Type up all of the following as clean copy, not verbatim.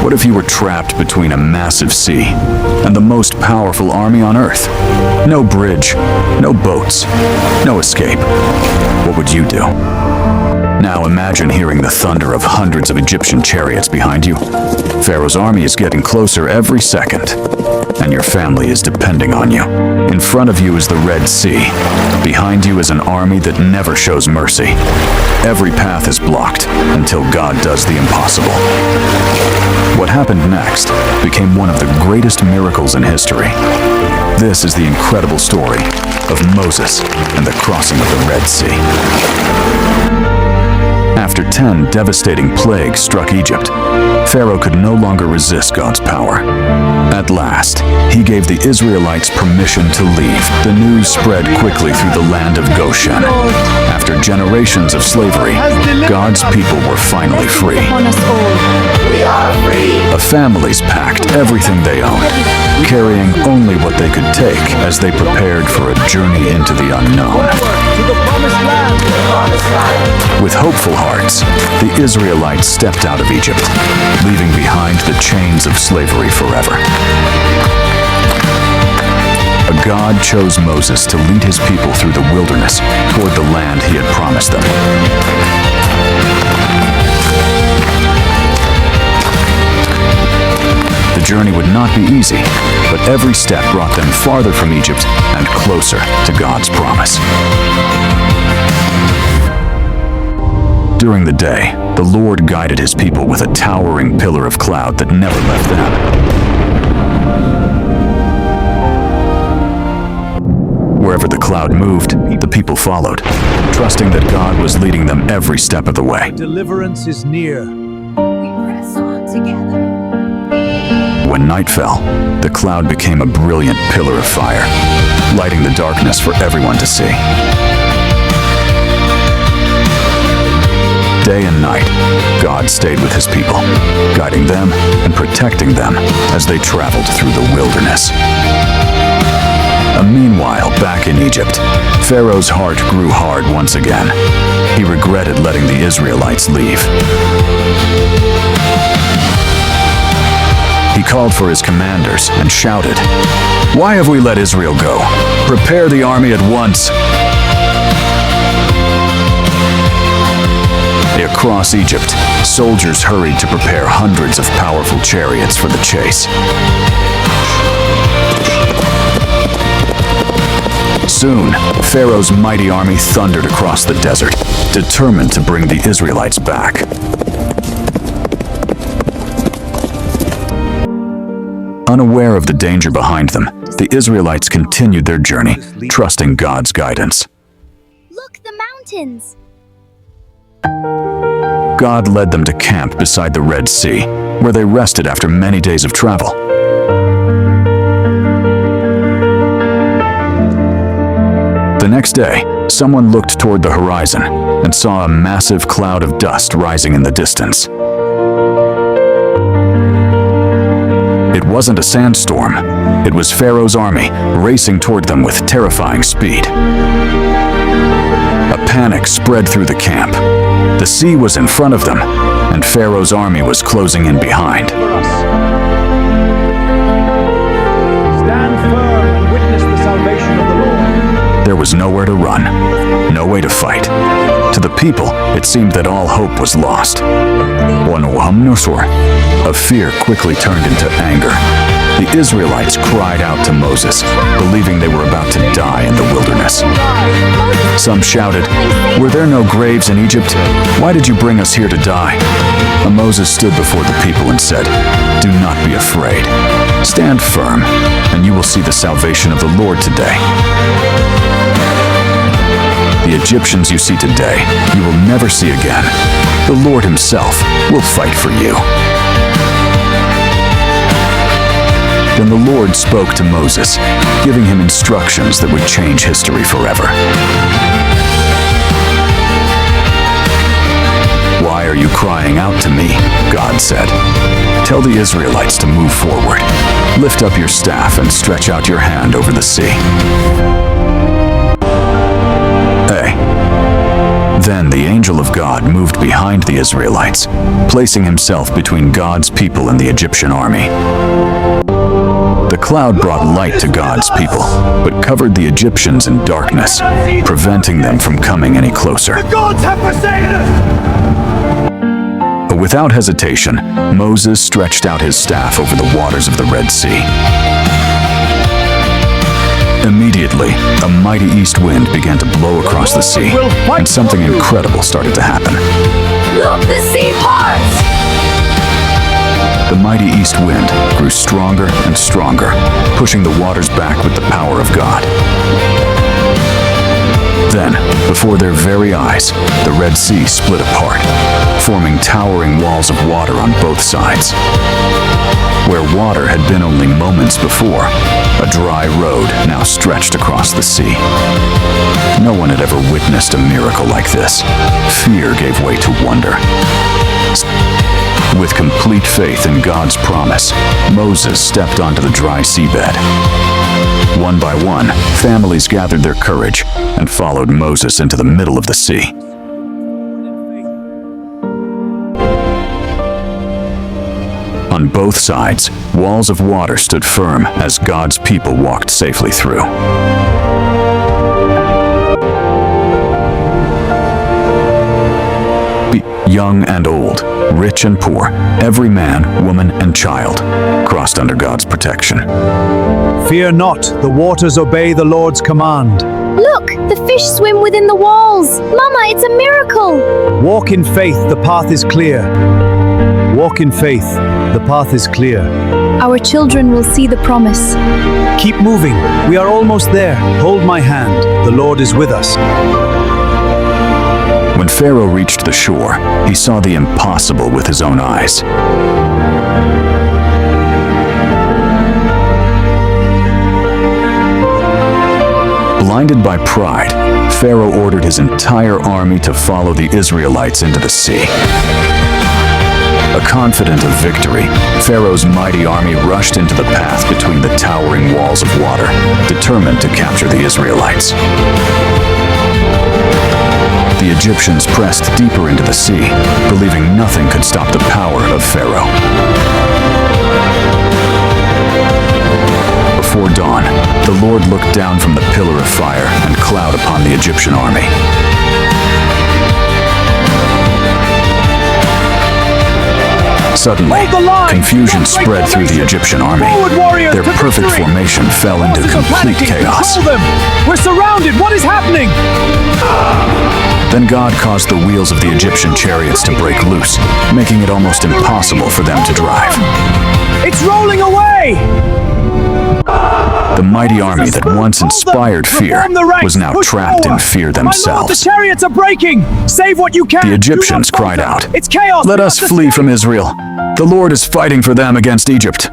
What if you were trapped between a massive sea and the most powerful army on Earth? No bridge, no boats, no escape. What would you do? Now imagine hearing the thunder of hundreds of Egyptian chariots behind you. Pharaoh's army is getting closer every second, and your family is depending on you. In front of you is the Red Sea. Behind you is an army that never shows mercy. Every path is blocked until God does the impossible. What happened next became one of the greatest miracles in history. This is the incredible story of Moses and the crossing of the Red Sea. After 10 devastating plagues struck Egypt, Pharaoh could no longer resist God's power. At last, he gave the Israelites permission to leave. The news spread quickly through the land of Goshen. After generations of slavery, God's people were finally free. The families packed everything they owned, carrying only what they could take as they prepared for a journey into the unknown. With hopeful hearts, the Israelites stepped out of Egypt, leaving behind the chains of slavery forever. God chose Moses to lead his people through the wilderness toward the land he had promised them. The journey would not be easy, but every step brought them farther from Egypt and closer to God's promise. During the day, the Lord guided his people with a towering pillar of cloud that never left them. Wherever the cloud moved, the people followed, trusting that God was leading them every step of the way. Deliverance is near. We press on together. When night fell, the cloud became a brilliant pillar of fire, lighting the darkness for everyone to see. Day and night, God stayed with his people, guiding them and protecting them as they traveled through the wilderness. Meanwhile, back in Egypt, Pharaoh's heart grew hard once again. He regretted letting the Israelites leave. He called for his commanders and shouted, "Why have we let Israel go? Prepare the army at once!" Across Egypt, soldiers hurried to prepare hundreds of powerful chariots for the chase. Soon, Pharaoh's mighty army thundered across the desert, determined to bring the Israelites back. Unaware of the danger behind them, the Israelites continued their journey, trusting God's guidance. Look, the mountains! God led them to camp beside the Red Sea, where they rested after many days of travel. The next day, someone looked toward the horizon and saw a massive cloud of dust rising in the distance. It wasn't a sandstorm. It was Pharaoh's army racing toward them with terrifying speed. A panic spread through the camp. The sea was in front of them, and Pharaoh's army was closing in behind. Stand firm and witness the salvation of the Lord. There was nowhere to run, no way to fight. To the people, it seemed that all hope was lost. Of fear quickly turned into anger. The Israelites cried out to Moses, believing they were about to die in the wilderness. Some shouted, "Were there no graves in Egypt? Why did you bring us here to die?" And Moses stood before the people and said, "Do not be afraid. Stand firm, and you will see the salvation of the Lord today. The Egyptians you see today, you will never see again. The Lord himself will fight for you." Then the Lord spoke to Moses, giving him instructions that would change history forever. "Why are you crying out to me?" God said. "Tell the Israelites to move forward. Lift up your staff and stretch out your hand over the sea." Then the angel of God moved behind the Israelites, placing himself between God's people and the Egyptian army. The cloud brought light to God's people, but covered the Egyptians in darkness, preventing them from coming any closer. The gods have forsaken us! Without hesitation, Moses stretched out his staff over the waters of the Red Sea. Immediately, a mighty east wind began to blow across the sea, and something incredible started to happen. Look, the sea parts! The mighty east wind grew stronger and stronger, pushing the waters back with the power of God. Then, before their very eyes, the Red Sea split apart, forming towering walls of water on both sides. Where water had been only moments before, a dry road now stretched across the sea. No one had ever witnessed a miracle like this. Fear gave way to wonder. With complete faith in God's promise, Moses stepped onto the dry seabed. One by one, families gathered their courage and followed Moses into the middle of the sea. On both sides, walls of water stood firm as God's people walked safely through. Young and old, rich and poor, every man, woman, and child crossed under God's protection. Fear not, the waters obey the Lord's command. Look, the fish swim within the walls. Mama, it's a miracle. Walk in faith, the path is clear. Walk in faith, the path is clear. Our children will see the promise. Keep moving, we are almost there. Hold my hand, the Lord is with us. When Pharaoh reached the shore, he saw the impossible with his own eyes. Blinded by pride, Pharaoh ordered his entire army to follow the Israelites into the sea. Confident of victory, Pharaoh's mighty army rushed into the path between the towering walls of water, determined to capture the Israelites. The Egyptians pressed deeper into the sea, believing nothing could stop the power of Pharaoh. Before dawn, the Lord looked down from the pillar of fire and cloud upon the Egyptian army. Suddenly, confusion spread through the Egyptian army. Their perfect formation fell into complete chaos. We're surrounded! What is happening? Then God caused the wheels of the Egyptian chariots to break loose, making it almost impossible for them to drive. It's rolling away! The mighty army that once inspired fear was now trapped in fear My lord, the themselves. chariots are breaking! Save what you can! The Egyptians Do not cried falter. out, It's chaos! "Let We us must flee escape." from Israel. The Lord is fighting for them against Egypt."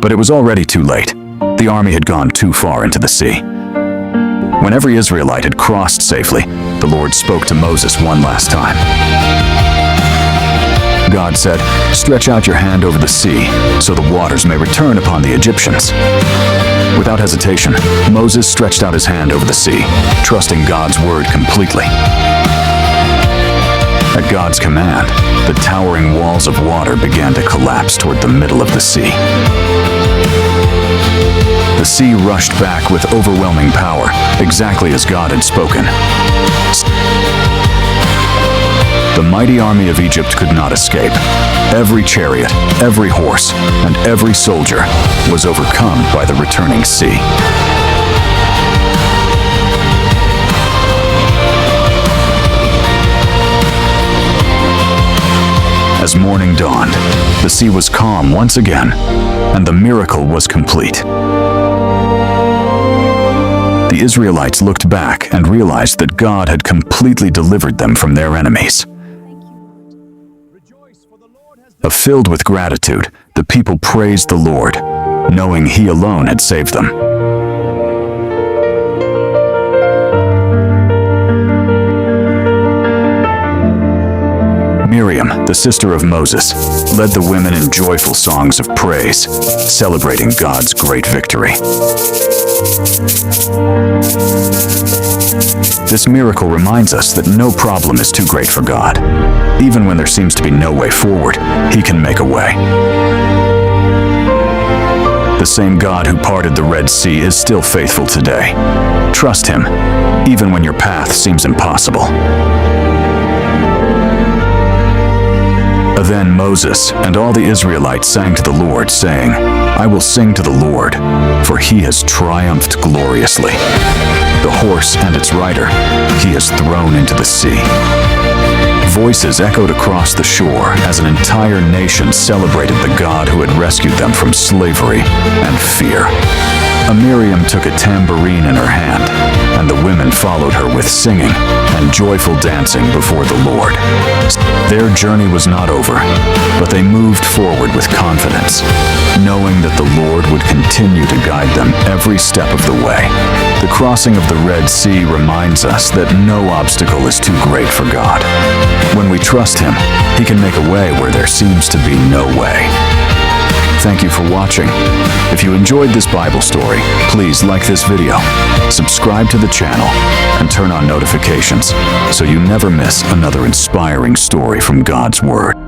But it was already too late. The army had gone too far into the sea. When every Israelite had crossed safely, the Lord spoke to Moses one last time. God said, "Stretch out your hand over the sea, so the waters may return upon the Egyptians." Without hesitation, Moses stretched out his hand over the sea, trusting God's word completely. At God's command, the towering walls of water began to collapse toward the middle of the sea. The sea rushed back with overwhelming power, exactly as God had spoken. The mighty army of Egypt could not escape. Every chariot, every horse, and every soldier was overcome by the returning sea. As morning dawned, the sea was calm once again, and the miracle was complete. The Israelites looked back and realized that God had completely delivered them from their enemies. Filled with gratitude, the people praised the Lord, knowing He alone had saved them. Miriam, the sister of Moses, led the women in joyful songs of praise, celebrating God's great victory. This miracle reminds us that no problem is too great for God. Even when there seems to be no way forward, He can make a way. The same God who parted the Red Sea is still faithful today. Trust Him, even when your path seems impossible. Then Moses and all the Israelites sang to the Lord, saying, I will sing to the Lord, for He has triumphed gloriously. The horse and its rider He has thrown into the sea. Voices echoed across the shore as an entire nation celebrated the God who had rescued them from slavery and fear. Miriam took a tambourine in her hand, and the women followed her with singing and joyful dancing before the Lord. Their journey was not over, but they moved forward with confidence, knowing that the Lord would continue to guide them every step of the way. The crossing of the Red Sea reminds us that no obstacle is too great for God. When we trust Him, He can make a way where there seems to be no way. Thank you for watching. If you enjoyed this Bible story, please like this video, subscribe to the channel, and turn on notifications so you never miss another inspiring story from God's Word.